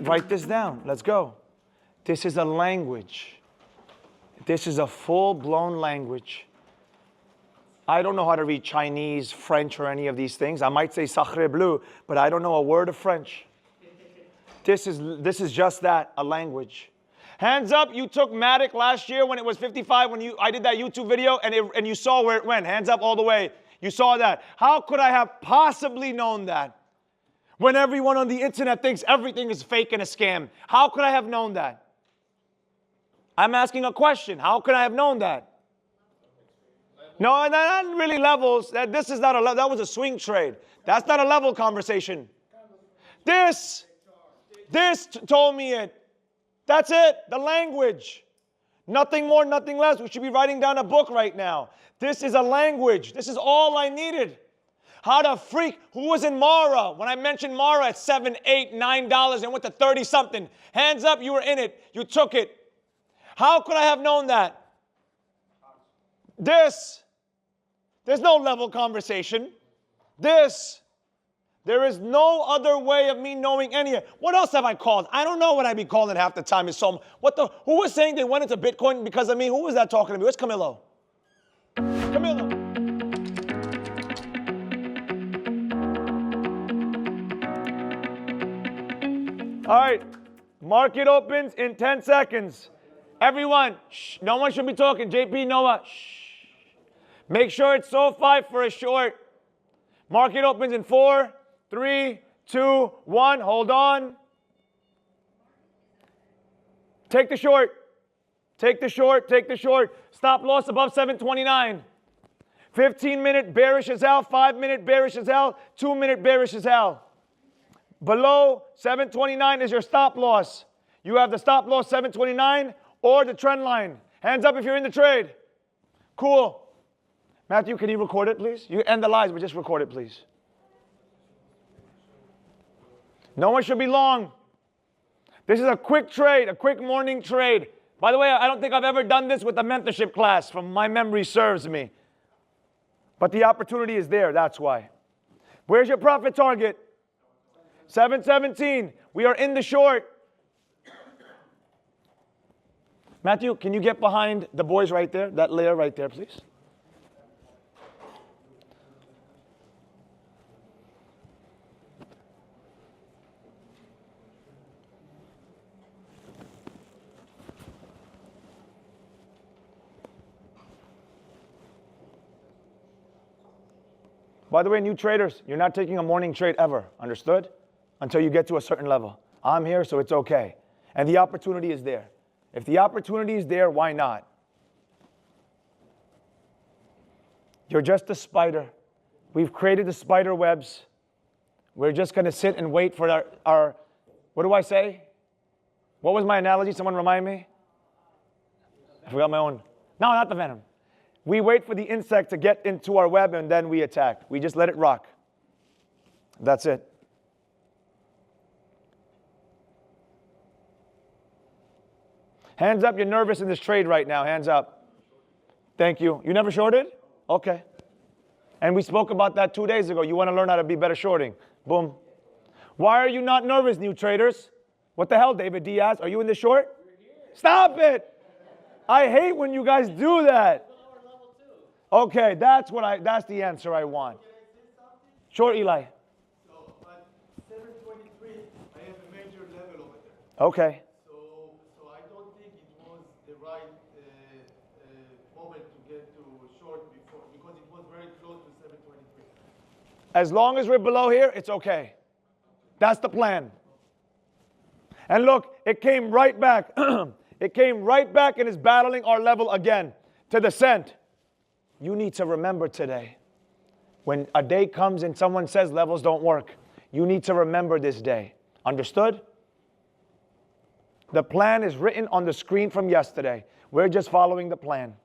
Write this down. Let's go. This is a language. This is a full-blown language. I don't know how to read Chinese, French, or any of these things. I might say sacre bleu, but I don't know a word of French. This is just that, a language. Hands up, you took Matic last year when it was 55, when I did that YouTube video, and you saw where it went. Hands up all the way. You saw that. How could I have possibly known that? When everyone on the internet thinks everything is fake and a scam. How could I have known that? I'm asking a question. How could I have known that? No, not really levels. This is not a level. That was a swing trade. That's not a level conversation. This told me it. That's it. The language. Nothing more, nothing less. We should be writing down a book right now. This is a language. This is all I needed. How to freak. Who was in Mara? When I mentioned Mara at $7, $8, $9 and went to 30 something. Hands up, you were in it. You took it. How could I have known that? There's no level conversation. There is no other way of me knowing any of it. What else have I called? I don't know what I'd be calling half the time. Who was saying they went into Bitcoin because of me? Who was that talking to me? Where's Camilo? Camilo. All right. Market opens in 10 seconds. Everyone, shh, no one should be talking. JP, Noah, shh. Make sure it's SoFi for a short. Market opens in 4, 3, 2, 1. Hold on. Take the short. Take the short. Take the short. Stop loss above 729. 15-minute bearish as hell. 5-minute bearish as hell. 2-minute bearish as hell. Below 729 is your stop loss. You have the stop loss 729 or the trend line. Hands up if you're in the trade. Cool. Matthew, can you record it, please? You end the lives, but just record it, please. No one should be long. This is a quick trade, a quick morning trade. By the way, I don't think I've ever done this with a mentorship class, from my memory serves me. But the opportunity is there, that's why. Where's your profit target? 717. We are in the short. Matthew, can you get behind the boys right there? That layer right there, please. By the way, new traders, you're not taking a morning trade ever, understood? Until you get to a certain level. I'm here, so it's okay. And the opportunity is there. If the opportunity is there, why not? You're just a spider. We've created the spider webs. We're just going to sit and wait for our, what do I say? What was my analogy? Someone remind me? I forgot my own. No, not the venom. We wait for the insect to get into our web and then we attack. We just let it rock. That's it. Hands up, you're nervous in this trade right now. Hands up. Thank you. You never shorted? Okay. And we spoke about that 2 days ago. You want to learn how to be better shorting. Boom. Why are you not nervous, new traders? What the hell, David Diaz? Are you in the short? Stop it. I hate when you guys do that. Okay, that's the answer I want. Short, Eli. So at 723, I have a major level over there. Okay. So I don't think it was the right moment to get to short before, because it was very close to 723. As long as we're below here, it's okay. That's the plan. And look, it came right back. It came right back and is battling our level again to the cent. You need to remember today, when a day comes and someone says levels don't work, you need to remember this day. Understood? The plan is written on the screen from yesterday. We're just following the plan.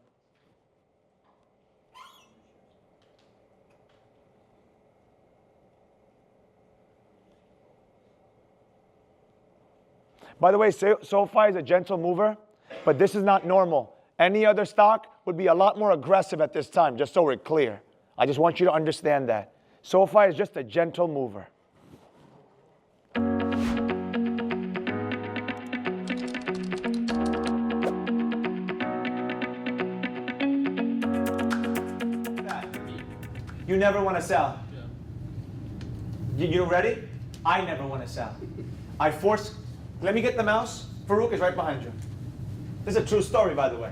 By the way, SoFi is a gentle mover, but this is not normal. Any other stock would be a lot more aggressive at this time, just so we're clear. I just want you to understand that. SoFi is just a gentle mover. never want to sell. You ready? I never want to sell. I force, let me get the mouse. Farouk is right behind you. This is a true story, by the way.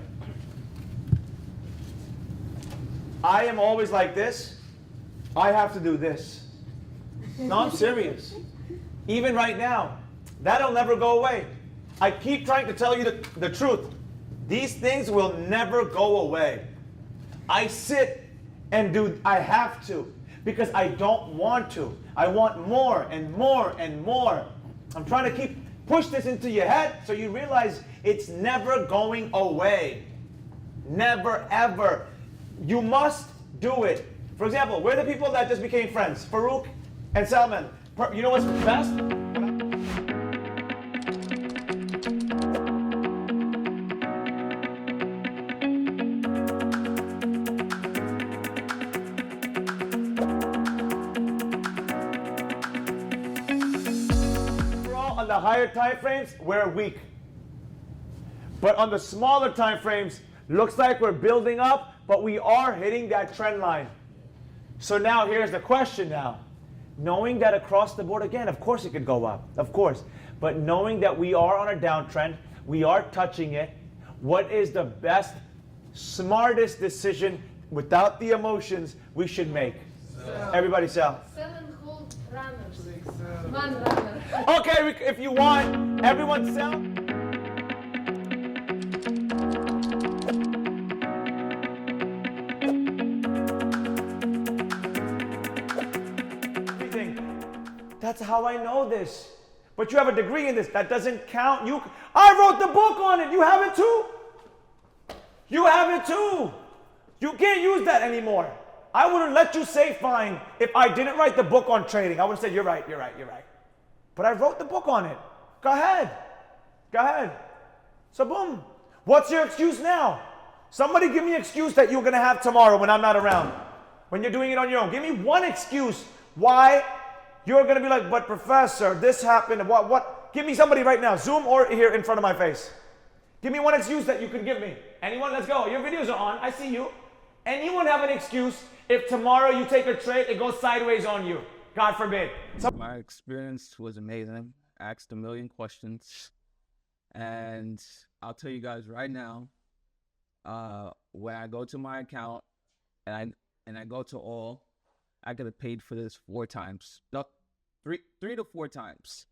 I am always like this. I have to do this. No, I'm serious. Even right now, that'll never go away. I keep trying to tell you the truth. These things will never go away. I sit and do, I have to, because I don't want to. I want more and more and more. I'm trying to push this into your head so you realize it's never going away. Never, ever. You must do it. For example, we're the people that just became friends. Farouk and Salman. You know what's best? On the higher time frames, we're weak. But on the smaller time frames, looks like we're building up, but we are hitting that trend line. So now here's the question now. Knowing that across the board, again, of course it could go up, of course. But knowing that we are on a downtrend, we are touching it, what is the best, smartest decision without the emotions we should make? Sell. Everybody sell. Sell and hold runners. One runner. Okay, if you want, everyone sell. That's how I know this. But you have a degree in this. That doesn't count. I wrote the book on it. You have it too. You have it too. You can't use that anymore. I wouldn't let you say fine if I didn't write the book on trading. I would have said, you're right. But I wrote the book on it. Go ahead. So boom. What's your excuse now? Somebody give me an excuse that you're going to have tomorrow when I'm not around. When you're doing it on your own. Give me one excuse why you're going to be like, but professor, this happened. What? Give me somebody right now. Zoom or here in front of my face. Give me one excuse that you can give me. Anyone? Let's go. Your videos are on. I see you. Anyone have an excuse if tomorrow you take a trade, it goes sideways on you? God forbid. My experience was amazing. I asked a million questions. And I'll tell you guys right now, when I go to my account and I go to all, I could have paid for this 4 times. No, three to 4 times.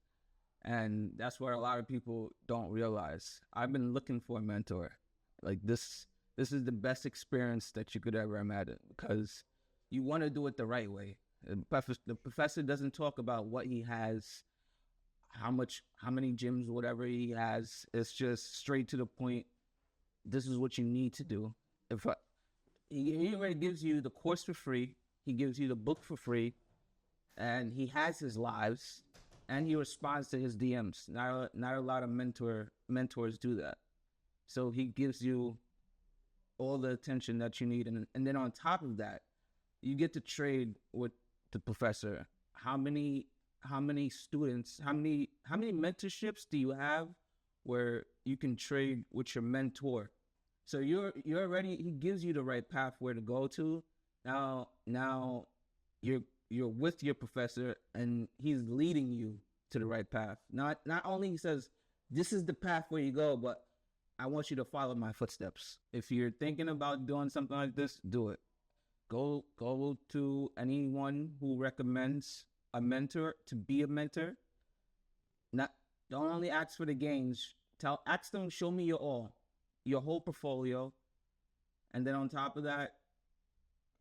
And that's what a lot of people don't realize. I've been looking for a mentor. Like this is the best experience that you could ever imagine, because you want to do it the right way. The professor doesn't talk about what he has, how many gyms, whatever he has. It's just straight to the point. This is what you need to do. He already gives you the course for free. He gives you the book for free, and he has his lives, and he responds to his DMs. Not a lot of mentors do that. So he gives you all the attention that you need, and then on top of that, you get to trade with the professor. How many students? How many mentorships do you have where you can trade with your mentor? So you're already. He gives you the right path where to go to. Now you're with your professor, and he's leading you to the right path. Not only he says, this is the path where you go, but I want you to follow my footsteps. If you're thinking about doing something like this, do it. Go to anyone who recommends a mentor to be a mentor. Don't only ask for the gains. Ask them, show me your whole portfolio. And then on top of that,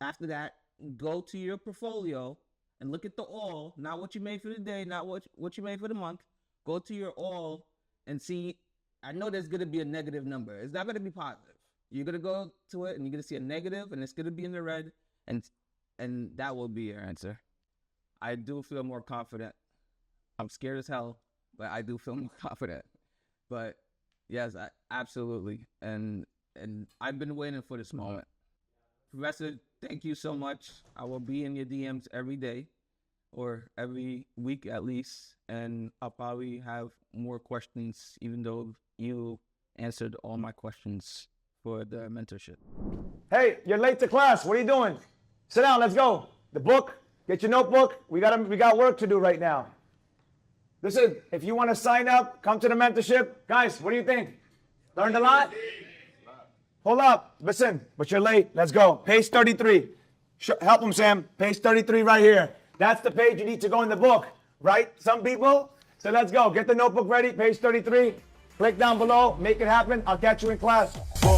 after that, go to your portfolio and look at the all, not what you made for the day, not what you made for the month. Go to your all and see. I know there's going to be a negative number. It's not going to be positive. You're going to go to it and you're going to see a negative, and it's going to be in the red, and that will be your answer. I do feel more confident. I'm scared as hell, but I do feel more confident. But yes, absolutely. And I've been waiting for this moment. Professor, thank you so much. I will be in your DMs every day, or every week at least, and I'll probably have more questions, even though you answered all my questions for the mentorship. Hey, you're late to class. What are you doing? Sit down. Let's go. The book, get your notebook. We got work to do right now. Listen, if you want to sign up, come to the mentorship. Guys, what do you think? Learned a lot? Hold up. Listen, but you're late. Let's go. Page 33. Help them, Sam. Page 33 right here. That's the page you need to go in the book, right? Some people? So let's go. Get the notebook ready. Page 33. Click down below. Make it happen. I'll catch you in class. Boom.